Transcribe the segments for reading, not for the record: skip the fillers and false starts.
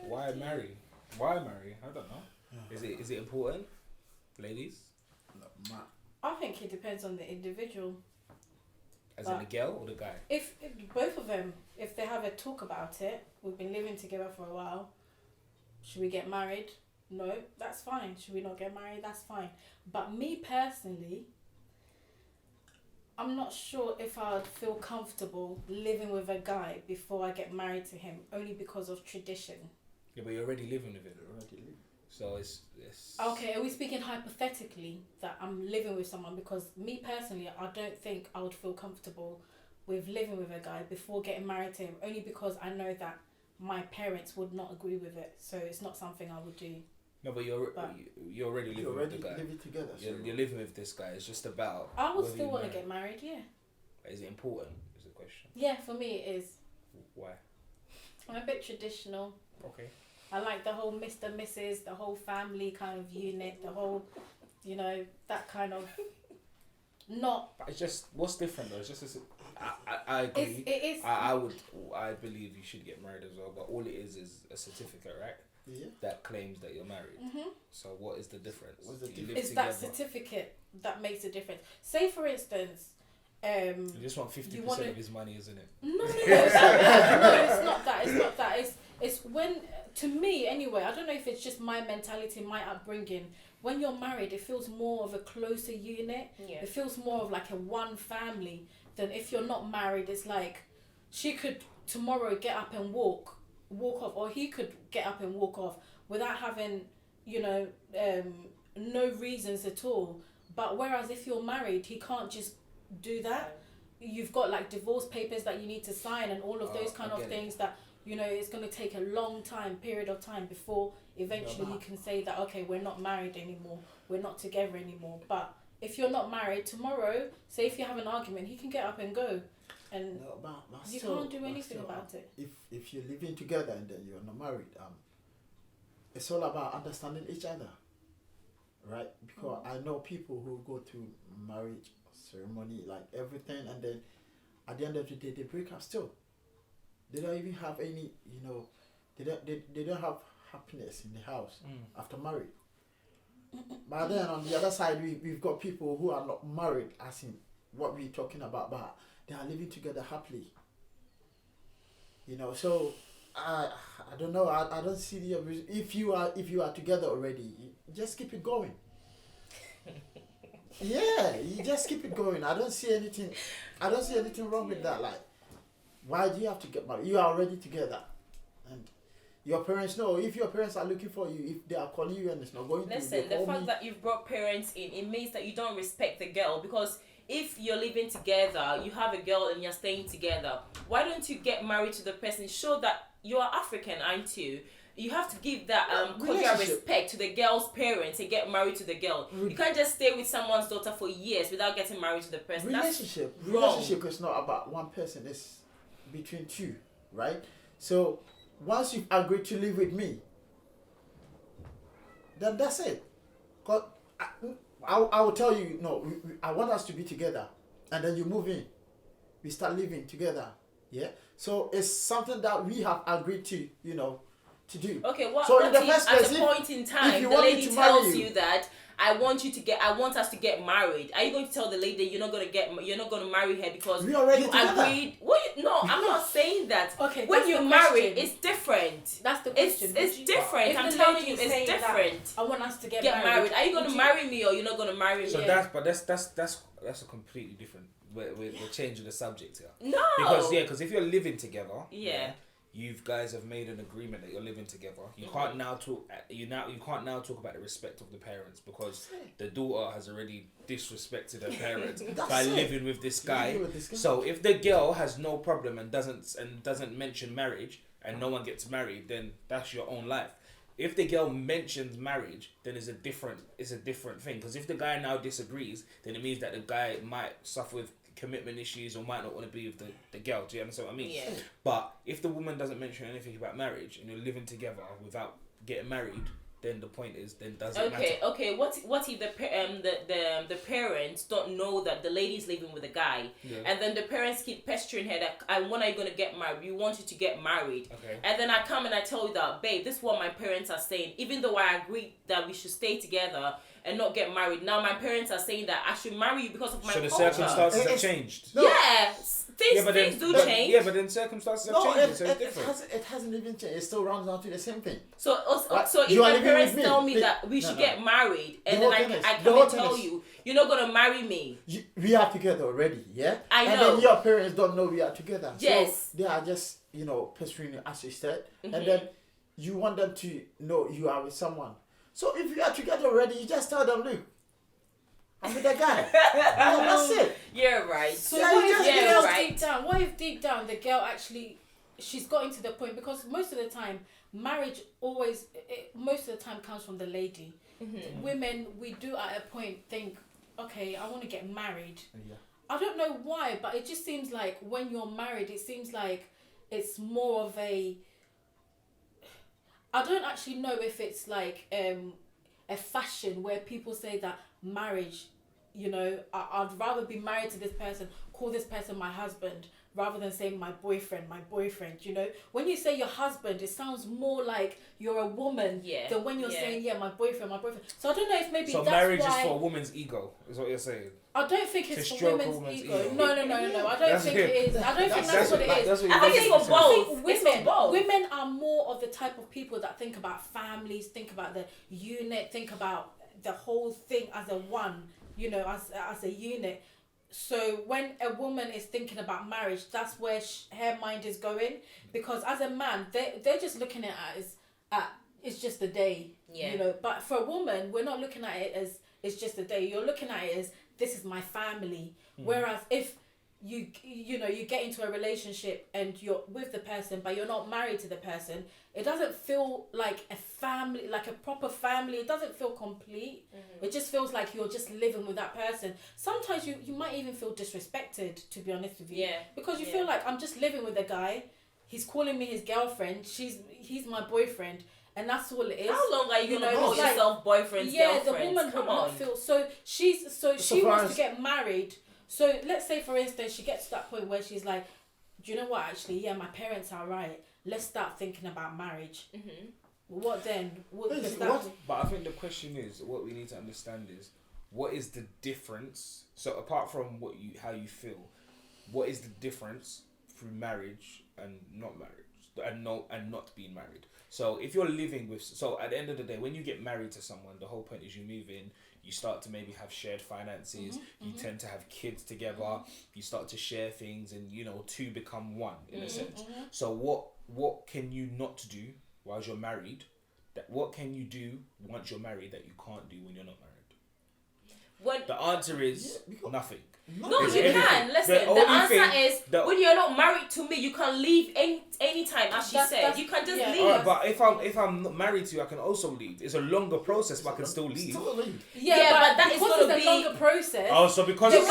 Why marry? Why marry? I don't know. Is it important, ladies? No, ma- I think it depends on the individual. As in the girl or the guy? If both of them, if they have a talk about it, we've been living together for a while. Should we get married? No, that's fine. Should we not get married? That's fine. But me personally, I'm not sure if I'd feel comfortable living with a guy before I get married to him, only because of tradition. Yeah, but you're already living with it. already live. So it's Okay, are we speaking hypothetically that I'm living with someone? Because me personally, I don't think I would feel comfortable with living with a guy before getting married to him, only because I know that my parents would not agree with it. So it's not something I would do. No, but you're already living You're already with the guy. living together. So You're living with this guy. It's just about. I would whether still you want to marry. get married, yeah. Is it important? Is the question. Yeah, for me it is. Why? I'm a bit traditional. Okay. I like the whole Mr. Mrs., the whole family kind of unit, the whole, that kind of, not. But it's just what's different though. It's just I agree. It is. I believe you should get married as well. But all it is a certificate, right? yeah. That claims that you're married. Mhm. So what is the difference? What's the You live It's together. that certificate that makes a difference. Say for instance, You just want 50% you wanna- of his money, isn't it? no, it's not that. It's not that. It's when, to me anyway. I don't know if it's just my mentality, my upbringing. When you're married, it feels more of a closer unit. Yeah. It feels more of like a one family than if you're not married. It's like she could tomorrow get up and walk off, or he could get up and walk off without having, no reasons at all. But whereas if you're married, he can't just do that. You've got like divorce papers that you need to sign and all of those kind I of get it. things that it's going to take a long period of time before eventually you can say that, okay, we're not married anymore, we're not together anymore. But if you're not married, tomorrow, say if you have an argument, he can get up and go, and No, but you still, can't do but anything still, about it. If you're living together and then you're not married, it's all about understanding each other, right? Because I know people who go through marriage ceremony, like everything, and then at the end of the day they break up still. They don't even have any, they don't have happiness in the house after marriage. But then on the other side, we've got people who are not married, as in what we're talking about, but they are living together happily. So I don't know. I don't see the reason. If you are together already, just keep it going. Yeah, you just keep it going. I don't see anything wrong with that. Like, why do you have to get married? You are already together, and your parents know. If your parents are looking for you, if they are calling you and it's not going Listen, to, the fact that you've brought parents in, it means that you don't respect the girl, because if you're living together, you have a girl and you're staying together, why don't you get married to the person? Show that you are African, aren't you? You have to give that cordial Relationship. respect to the girl's parents and get married to the girl. You can't just stay with someone's daughter for years without getting married to the person. relationship That's wrong. relationship is not about one person. It's between two, right? So once you've agreed to live with me, then that's it. Cause I will tell you, no, I want us to be together, and then you move in, we start living together. Yeah. So it's something that we have agreed to, to do. Okay, what So in the if first at place, a if- point in time you the want me lady to marry tells you- you that I want us to get married? Are you going to tell the lady you're not going to marry her because We already you together. agreed? No, I'm not saying that. Okay, When that's you're the married, question. it's different. That's the It's question. it's different. If I'm the telling lady you, is it's saying that, different. I want us to get Married. Are you going would to marry me or you're not going to marry me? So Yeah. that's a completely different. We're changing the subject here. No. Because if you're living together, Yeah. you guys have made an agreement that you're living together. You can't now talk. You can't now talk about the respect of the parents, because the daughter has already disrespected her parents by it. living with this guy. Living with this guy. So if the girl has no problem and doesn't mention marriage and no one gets married, then that's your own life. If the girl mentions marriage, then it's a different thing. Because if the guy now disagrees, then it means that the guy might suffer with commitment issues or might not want to be with the girl. Do you understand what I mean? Yeah. But if the woman doesn't mention anything about marriage and you're living together without getting married, then the point is, then does it matter? Okay. What if the parents don't know that the lady's living with a guy, and then the parents keep pestering her that, when are you gonna get married? We want you to get married. Okay. And then I come and I tell you that, babe, this is what my parents are saying. Even though I agreed that we should stay together and not get married, now my parents are saying that I should marry you because of my So the culture. circumstances have changed. No. Yeah, things do change. Yeah, but then circumstances have changed, so it's different. It hasn't even changed. It still rounds down to the same thing. So Right. so if You are my living parents with me. tell me The- that we no, should no. get married, and The then whole I thing is- come the and whole tell thing is- you, you're not gonna marry me. We are together already, yeah? I And know. then your parents don't know we are together. Yes. So they are just, pestering you, as you said. Mhm. And then you want them to know you are with someone. So if you are together already, you just tell them, look, I'm with that guy. And that's it. You're right. So Yeah, what you if just- the yeah, girl right. deep down? What if deep down the girl actually, she's gotten to the point, because most of the time marriage most of the time comes from the lady. Mhm. Women, we do at a point think, okay, I want to get married. Yeah. I don't know why, but it just seems like when you're married, it seems like it's more of a. I don't actually know if it's like a fashion where people say that marriage, I'd rather be married to this person, call this person my husband, rather than saying my boyfriend. When you say your husband, it sounds more like you're a woman than when you're saying, my boyfriend. So I don't know if maybe So that's marriage why... is for a woman's ego, is what you're saying. I don't think it's To for stroke a women's woman's ego. ego. No. I don't That's think it. it is. I don't think that's what it is. That's what I think you're it's for basically saying. both. I It's think for both. women are more of the type of people that think about families, think about the unit, think about the whole thing as a one, as a unit. So when a woman is thinking about marriage, that's where her mind is going. Because as a man, they're just looking at it as it's just a day. Yeah. But for a woman, we're not looking at it as it's just a day. You're looking at it as this is my family. Whereas if you get into a relationship and you're with the person but you're not married to the person, it doesn't feel like a family, like a proper family. It doesn't feel complete. It just feels like you're just living with that person. Sometimes you might even feel disrespected, to be honest with you. Yeah. Because you feel like I'm just living with a guy, he's calling me his girlfriend, he's my boyfriend, and that's all it is. How long are you gonna know, call it's like- yourself boyfriends, girlfriends? the woman Come would on. not feel so she So wants far to get married. So let's say for instance she gets to that point where she's like, do you know what, actually, my parents are right, let's start thinking about marriage. Mhm. What then? Basically, that- what- But I think the question is, what we need to understand is, what is the difference? So apart from how you feel, what is the difference through marriage and not marriage, and not being married? So if you're living with, so at the end of the day, when you get married to someone, the whole point is you move in, you start to maybe have shared finances, you tend to have kids together, you start to share things, and two become one in a sense. So what can you not do whilst you're married? What can you do once you're married that you can't do when you're not married? The answer is nothing. No, It's you everything. can. Listen, The the only answer thing- is when you're not married to me, you can leave anytime, as she said. That's- You can just yeah. leave. Alright, but if I'm not married to you, I can also leave. It's a longer process, but I can still leave. Still leave. yeah, but that is because gonna it's be- a longer process. Oh, so because You I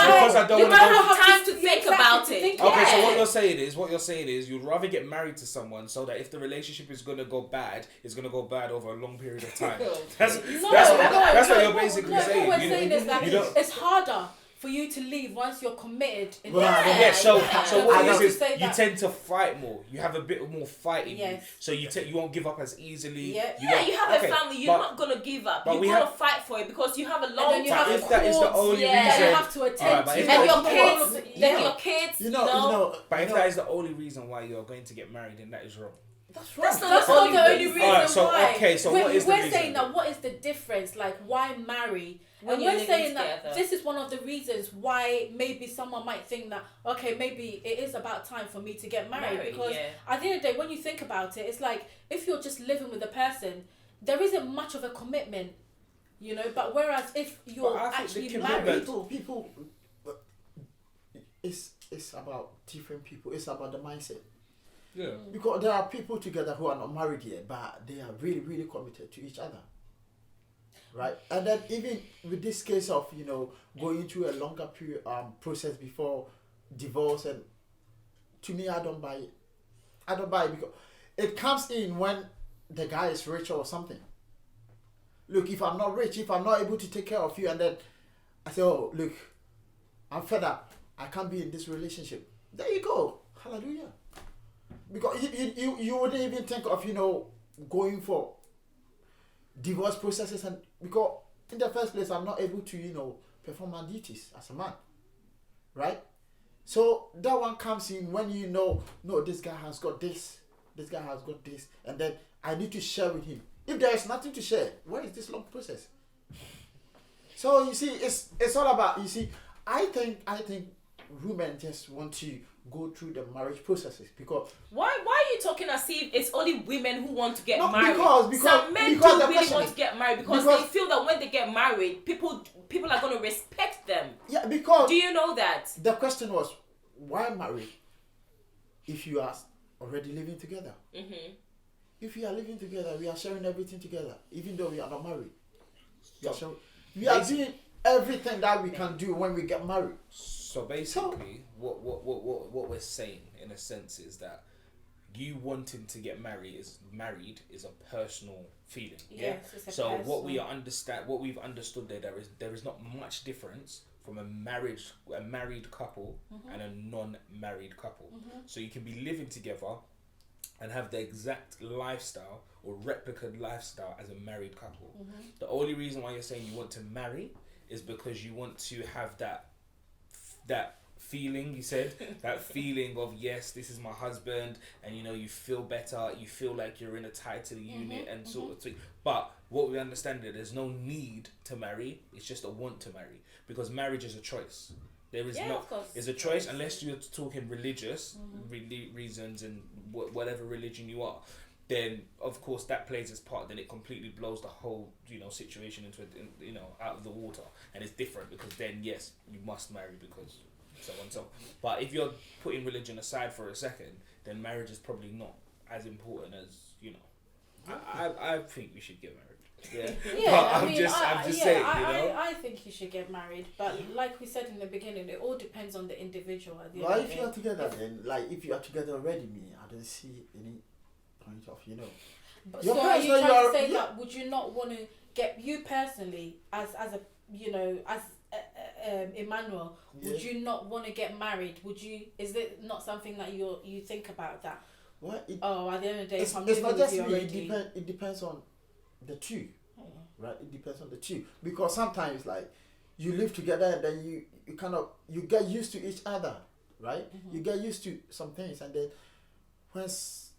don't you want to don't go. have time to think about it. think Okay, so Yeah. what you're saying is you'd rather get married to someone so that if the relationship is gonna go bad, it's gonna go bad over a long period of time. That's what you're basically saying. What we're You saying don't- is that you don't- it's harder for you to leave once you're committed. Well, Yeah, so Yeah. what I it know. is To say you that- tend to fight more. You have a bit more fight in you, Yes. so you won't give up as easily. Yeah. Yeah, you have okay, a family. You're but- not gonna give up. but You're we gonna have- fight for it because you have a And long then you But have if that is the courts, only that reason- you have to attend Alright, but to. if and that- your You know, kids, yeah. then your kids, You know. But if you know, that is the only reason why you're going to get married, then that is wrong. that's wrong. That's not That's the not only the only reason. reason Alright, so, why. okay, so we're, what is the we're reason? saying that what is the difference? Like, why marry? When And you're we're living saying together. that this is one of the reasons why maybe someone might think that, okay, maybe it is about time for me to get married. Because yeah. at the end of the day, when you think about it, it's like if you're just living with a person, there isn't much of a commitment, But whereas if you're But I think actually the married, commitment- People, it's about different people. It's about the mindset. Yeah. Because there are people together who are not married yet, but they are really, really committed to each other. Right? And then even with this case of, going through a longer period process before divorce, and to me, I don't buy it. I don't buy it because it comes in when the guy is rich or something. look, if I'm not rich, if I'm not able to take care of you, and then I say, oh, look, I'm fed up. I can't be in this relationship. There you go. Hallelujah. Because you wouldn't even think of, going for divorce processes, and because in the first place, I'm not able to, perform my duties as a man. Right? So that one comes in when no, this guy has got this guy has got this, and then I need to share with him. If there is nothing to share, where is this long process? So you see, it's all about, I think women just want to go through the marriage processes because why are you talking as if it's only women who want to get married? Because some men because do really want to get married because they feel that when they get married, people are going to respect them. Yeah, because do you know that? The question was, why marry if you are already living together? Mm-hmm. If we are living together, we are sharing everything together, even though we are not married. We are doing everything that we can do when we get married. So basically, what we're saying in a sense is that you wanting to get married is a personal feeling. Yeah. Yes, So what we've understood there is not much difference from a married couple and a non-married couple. So you can be living together and have the exact lifestyle or replica lifestyle as a married couple. The only reason why you're saying you want to marry is because you want to have that feeling, you said, that feeling of, yes, this is my husband, and you feel better, you feel like you're in a tighter unit and sort of thing. But what we understand is there's no need to marry, it's just a want to marry, because marriage is a choice. There is it's a choice unless you're talking religious reasons and whatever religion you are. Then of course that plays its part. Then it completely blows the whole situation into out of the water, and it's different because then yes, you must marry because so and so. But if you're putting religion aside for a second, then marriage is probably not as important as I think we should get married. Yeah, I'm just saying. I think you should get married, but like we said in the beginning, it all depends on the individual. Well, if you are together, then if you are together already, I don't see any point of But so are you trying to say that would you not want to get you personally as Emmanuel? Would you not want to get married? Is it not something that you think about that? Well, at the end of the day, it's not just me. It depends on the two, right? It depends on the two, because sometimes you live together and then you get used to each other, right? You get used to some things, and then once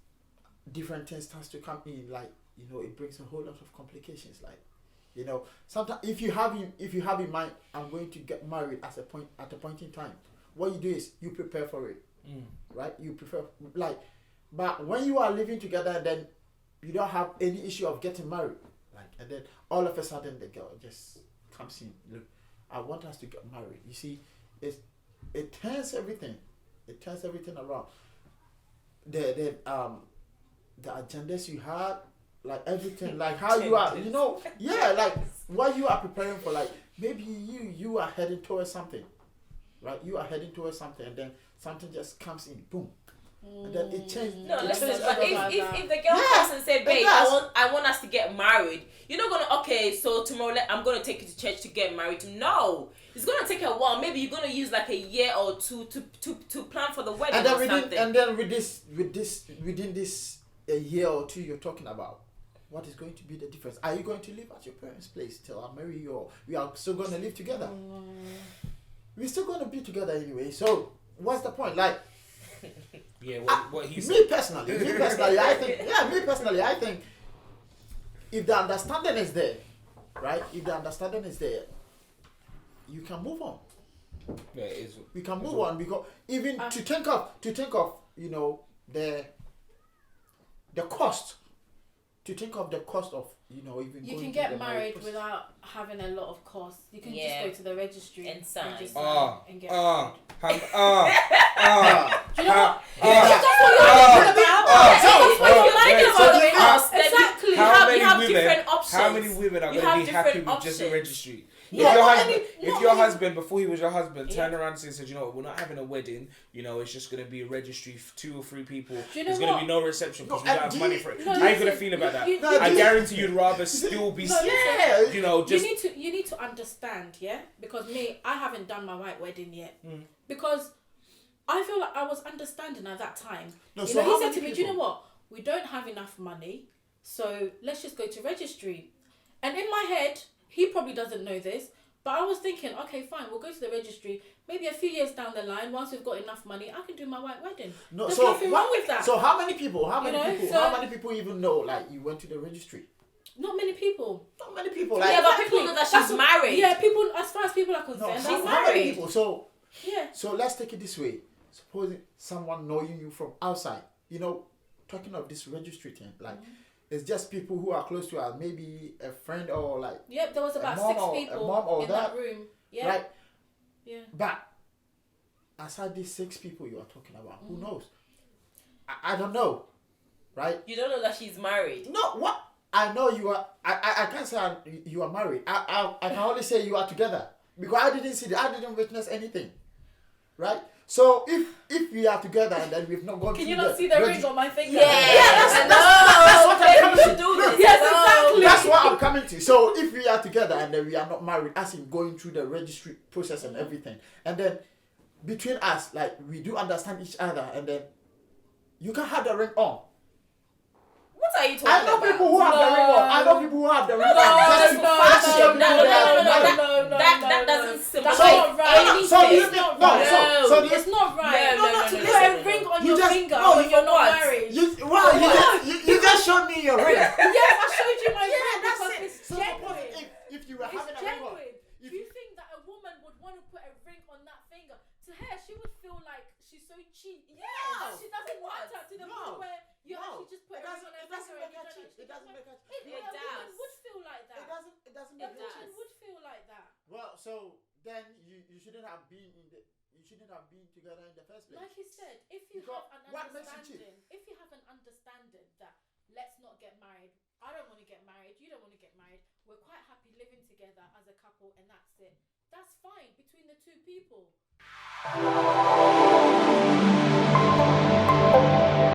different things starts to come in, it brings a whole lot of complications. Sometimes if you have in mind, I'm going to get married at a point in time, what you do is you prepare for it, right? You prefer but when you are living together and then you don't have any issue of getting married, and then all of a sudden the girl just comes in, look, I want us to get married. You see, it turns everything around. The agendas you had, everything, how you are, what you are preparing for, maybe you are heading towards something, right? You are heading towards something, and then something just comes in, boom. And then it changes. No, listen. But if the girl comes and say, "Babe, I want us to get married," you're not gonna. Okay, so tomorrow I'm gonna take you to church to get married. No, it's gonna take a while. Maybe you're gonna use a year or two to plan for the wedding and then or something. And then within this a year or two you're talking about, what is going to be the difference? Are you going to live at your parents' place till I marry you, or we are still gonna live together? We're still gonna be together anyway. So what's the point? Yeah, what he said. Me personally, I think if the understanding is there, right? If the understanding is there, you can move on. Yeah, it is. We can move on, because even to think of the cost. To think of the cost of even you going can to get the married without having a lot of costs. You can just go to the registry and sign and get married. Do you know what? That's what you're talking about. What you like about the cost. Exactly. How you have different options. How many women are going to be happy with just a registry? If your husband before he was your husband turned around and said, you know what, we're not having a wedding, you know, it's just gonna be a registry for 2 or 3 people. There's gonna be no reception because we don't have money for it. How you gonna feel about that? I guarantee you'd rather still be you know, just you need to understand, yeah? Because me, I haven't done my white wedding yet. Because I feel like I was understanding at that time. He said to me, do you know what? We don't have enough money, so let's just go to registry. And in my head, he probably doesn't know this, but I was thinking, okay, fine, we'll go to the registry. Maybe a few years down the line, once we've got enough money, I can do my white wedding. There's nothing wrong with that. So how many people even know, like, you went to the registry? Not many people. Not many people. Like, yeah, but people know that she's married. Yeah, people, as far as people are concerned, she's how many married. people? So, yeah. So let's take it this way. Supposing someone knowing you from outside, you know, talking of this registry thing, like, it's just people who are close to us, maybe a friend or like. Yep, there was about 6 people in that room. Yeah. Right? Yeah. But aside these 6 people you are talking about, who knows? I don't know, right? You don't know that she's married. No, what? I know you are. I can't say you are married. I can only say you are together because I didn't witness anything, right? So if we are together and then we've not gone. Can you not see the ring on my finger? That's what I'm coming to. Do yes, exactly. That's what I'm coming to. So if we are together and then we are not married, as in going through the registry process and everything, and then between us, like, we do understand each other, and then you can have the ring on. What are you talking about? I know people who have the ring on. I know people who have the ring on. That doesn't That's symbolize not right. anything. It's not right. No. Put a ring on your finger when you're not married. You just showed me your ring. Yes, I showed you my ring that's because it. it's So genuine. if you were having It's a ring on, genuine. Do you think that a woman would want to put a ring on that finger? To her, she would feel like she's so cheap. Yeah. She doesn't want her to the point where you actually just put a ring on her finger. It doesn't make her cheap. A woman would feel like that. It doesn't A make her woman cheap. would feel like that. Well, so then you shouldn't have been together in the first place. Like he said, if you Because have an what makes you cheap? understanding that let's not get married, I don't want to get married, you don't want to get married, we're quite happy living together as a couple and that's it. That's fine between the 2 people.